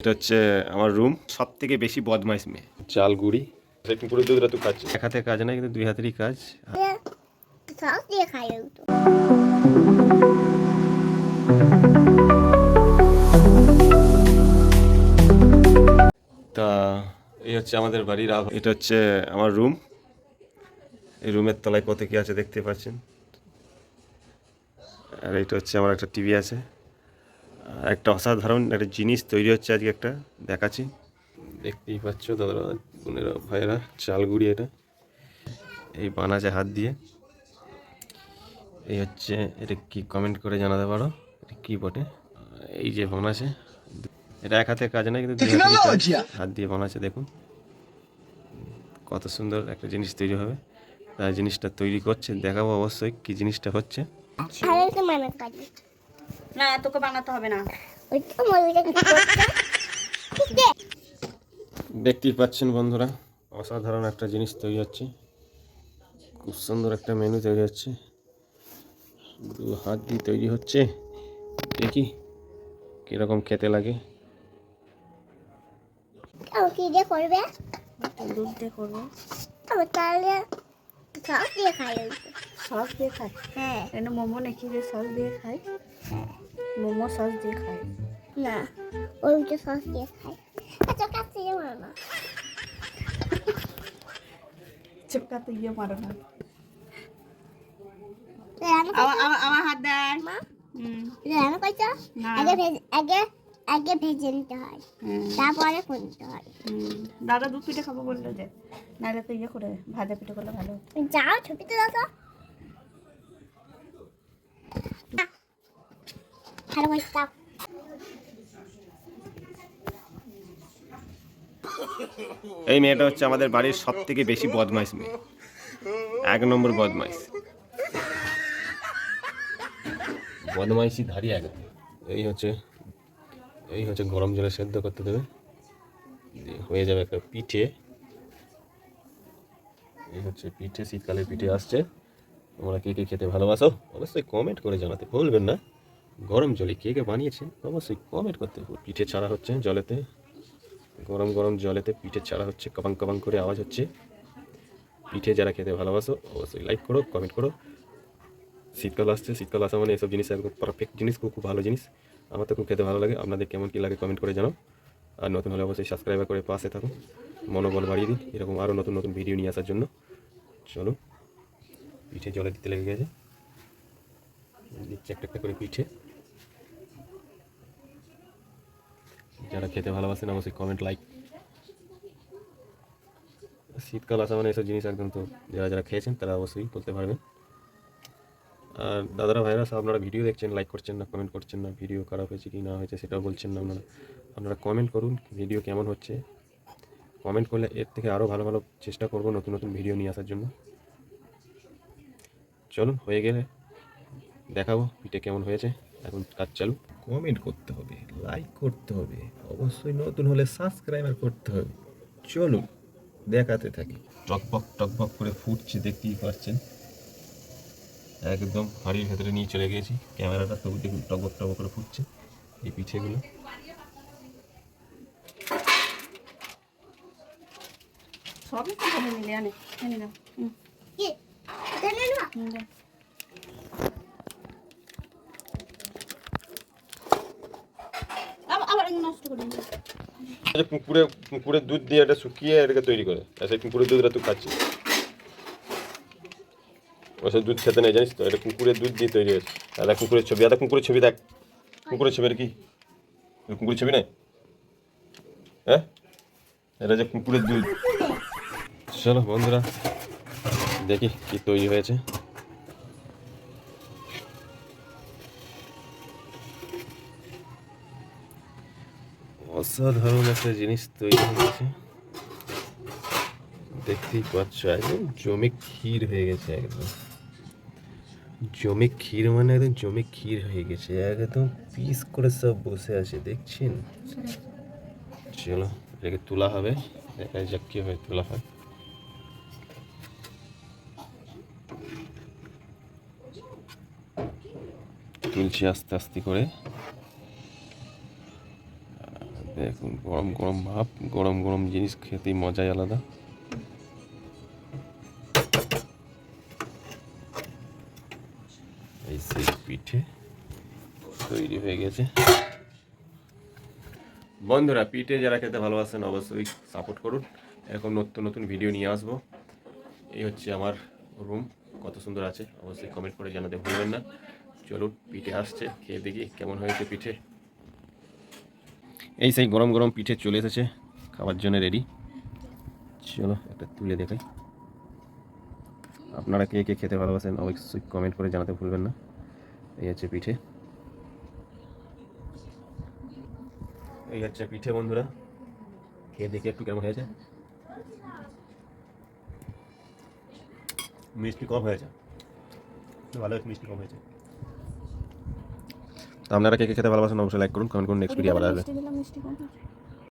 এটা হচ্ছে আমার রুম। সব থেকে বেশি বদমাইশ মেয়ে চাল গুড়ি পুরো দুধ রাতু খাচ্ছে। এক হাতে কাজ না, কিন্তু দুই হাতেরই কাজ। তা এই হচ্ছে আমাদের বাড়ির এটা হচ্ছে আমার রুম। এই রুমের তলায় কত কি আছে দেখতে পাচ্ছেন। আর এটা হচ্ছে আমার একটা টিভি আছে। একটা অসাধারণ একটা জিনিস তৈরি হচ্ছে আজকে, একটা দেখাচ্ছি। দেখতেই পাচ্ছ দাদারা বোনেরা ভাইয়েরা, চালগুড়ি এটা এই বানাচ্ছে হাত দিয়ে। এই হচ্ছে এটা কি, কমেন্ট করে জানাতে পারো এটা কি বটে। এই যে বানাচ্ছে, এটা এক হাতে কাজ না, কিন্তু দুই হাতেরই কাজ। হাত দিয়ে বানাচ্ছে, দেখুন কত সুন্দর একটা জিনিস তৈরি হবে। তার জিনিসটা তৈরি করছে, দেখাবো অবশ্যই কি জিনিসটা হচ্ছে। না তোকে বানাতে হবে না। দেখতেই পাচ্ছেন বন্ধুরা, অসাধারণ একটা জিনিস তৈরি হচ্ছে। খুব সুন্দর একটা মেনু তৈরি হচ্ছে, দু হাত দিয়ে তৈরি হচ্ছে। দেখি কিরকম খেতে লাগে। কি দিয়ে করবে? দুধ দিয়ে করবো। তাহলে সস দিয়ে খাই। সস দিয়ে খাই? হ্যাঁ। এনে মোমো নাকি যে সস দিয়ে খাই? মোমো সস দিয়ে খাই না, ওইটা সস দিয়ে খাই। আচ্ছা, কাছে যাবো না। চিপকাতে গিয়ে মারো না। আমার হাত দেয়। মা, হুম। রান্না করছো? না। আগে ভেজে নিতে হয়, তারপরে করতে হয়। দাদা দুধ পিঠে খাবো বললো যে, নাহলে তো ইয়ে করে ভাজা পিঠে করলে ভালো। যাও ছবিতে দাও তো। ভালো করে দাও। এই মেয়েটা হচ্ছে আমাদের বাড়ির সব থেকে বেশি বদমাইশ মেয়ে, এক নম্বর বদমাইশ, বদমাইশি ধারি এক। এই হচ্ছে গরম জলে সেদ্ধ করতে দেবে, হয়ে যাবে একটা পিঠে। এই হচ্ছে পিঠে, শীতকালের পিঠে আসছে। তোমরা কে কে খেতে ভালোবাসো অবশ্যই কমেন্ট করে জানাতে ভুলবেন না। গরম জলে কে কে বানিয়েছে অবশ্যই কমেন্ট করতে। পিঠে ছাড়া হচ্ছে জলেতে, গরম গরম জলেতে পিঠে ছাড়া হচ্ছে, কবাং কবাং করে আওয়াজ হচ্ছে। পিঠে যারা খেতে ভালোবাসো অবশ্যই লাইক করো, কমেন্ট করো। শীতকাল আসছে, শীতকাল আসা মানে এসব জিনিস একদম পারফেক্ট জিনিস, খুব খুব ভালো জিনিস। আমার তো খুব খেতে ভালো লাগে। আপনাদের কেমন কী লাগে কমেন্ট করে জানাও। আর নতুন হলে অবশ্যই সাবস্ক্রাইব করে পাশে থাকুন, মনোবল বাড়িয়ে দিন এরকম আরও নতুন নতুন ভিডিও নিয়ে আসার জন্য। চলো, পিঠে জলে দিতে লেগে গেছে, দিচ্ছে একটা একটা করে পিঠে। যারা খেতে ভালোবাসেন অবশ্যই কমেন্ট, লাইক। শীতকাল আসা মানে এসব জিনিস একদম, তো যারা যারা খেয়েছেন তারা অবশ্যই বলতে পারবেন। আর দাদারা ভাইরা সব আপনারা ভিডিও দেখছেন, লাইক করছেন না, কমেন্ট করছেন না, ভিডিও খারাপ হয়েছে কি না হয়েছে সেটাও বলছেন না আপনারা কমেন্ট করুন ভিডিও কেমন হচ্ছে। কমেন্ট করলে এর থেকে আরও ভালো ভালো চেষ্টা করব নতুন নতুন ভিডিও নিয়ে আসার জন্য। চলুন, হয়ে গেলে দেখাবো পিঠে কেমন হয়েছে। এখন কাজ চালু। কমেন্ট করতে হবে, লাইক করতে হবে, অবশ্যই নতুন হলে সাবস্ক্রাইবার করতে হবে। চলুন দেখাতে থাকি। টকবক করে ফুটছে, দেখতেই পাচ্ছেন। একদম হাঁড়ির ভেতরে নিয়ে চলে গিয়েছি ক্যামেরাটা, তবু দেখুন টকবক করে ফুটছে এই পিঠেগুলো। সবই তো ভালো মিলে আনে এনে নাও। কি দেনে না? আবার নষ্ট করে দিন। কুকুরের দুধ দিয়ে এটা শুকিয়ে এটাকে তৈরি করে, আর সেই কুকুরের দুধটা তুই খাচ্ছিস। ওসব দুধ খেতে নেই জানিস তো, এটা কুকুরের দুধ দিয়ে তৈরি হয়েছে। দাদা কুকুরের ছবি, দাদা কুকুরের ছবি দেখ, কুকুরের ছবি কি কুকুরের ছবি নাই? হ্যাঁ, এটা যে কুকুরের দুধ। চলো বন্ধুরা দেখি কি তৈরি হয়েছে। অসাধারণ একটা জিনিস তৈরি হয়েছে, দেখতেই পাচ্ছ। একদম জমে ক্ষীর হয়ে গেছে, একদম জমে ক্ষীর মানে একদম জমে ক্ষীর হয়ে গেছে, একদম পিস করে সব বসে আছে দেখছেন। চলো এটাকে তোলা হবে, দেখা যাক কীভাবে তোলা হয়। তুলছি আস্তে আস্তে করে, দেখুন গরম গরম ভাব, গরম গরম জিনিস খেতে মজাই আলাদা। এই সেই পিঠে তৈরি হয়ে গেছে। বন্ধুরা, পিঠে যারা খেতে ভালোবাসেন অবশ্যই সাপোর্ট করুন, এরকম নতুন নতুন ভিডিও নিয়ে আসবো। এই হচ্ছে আমার রুম, কত সুন্দর আছে অবশ্যই কমেন্ট করে জানাতে ভুলবেন না। চলুন পিঠে আসছে, খেয়ে দেখি কেমন হয়েছে পিঠে। এই সেই গরম গরম পিঠে চলে এসেছে খাওয়ার জন্য রেডি। চলো একটা তুলে দেখাই। আপনারা কে কে খেতে ভালোবাসেন অবশ্যই কমেন্ট করে জানাতে ভুলবেন না। এই হচ্ছে পিঠে, এই হচ্ছে পিঠে বন্ধুরা, খেয়ে দেখি একটু কেমন হয়েছে। মিষ্টি কম হয়েছে, ভালো মিষ্টি কম হয়েছে। তো আপনারা কে কে খেতে ভালোবাসেন অবশ্যই লাইক করুন, কমেন্ট করুন। নেক্সট ভিডিও আবার আসবে। মিষ্টি দিলাম, মিষ্টি কম হয়েছে।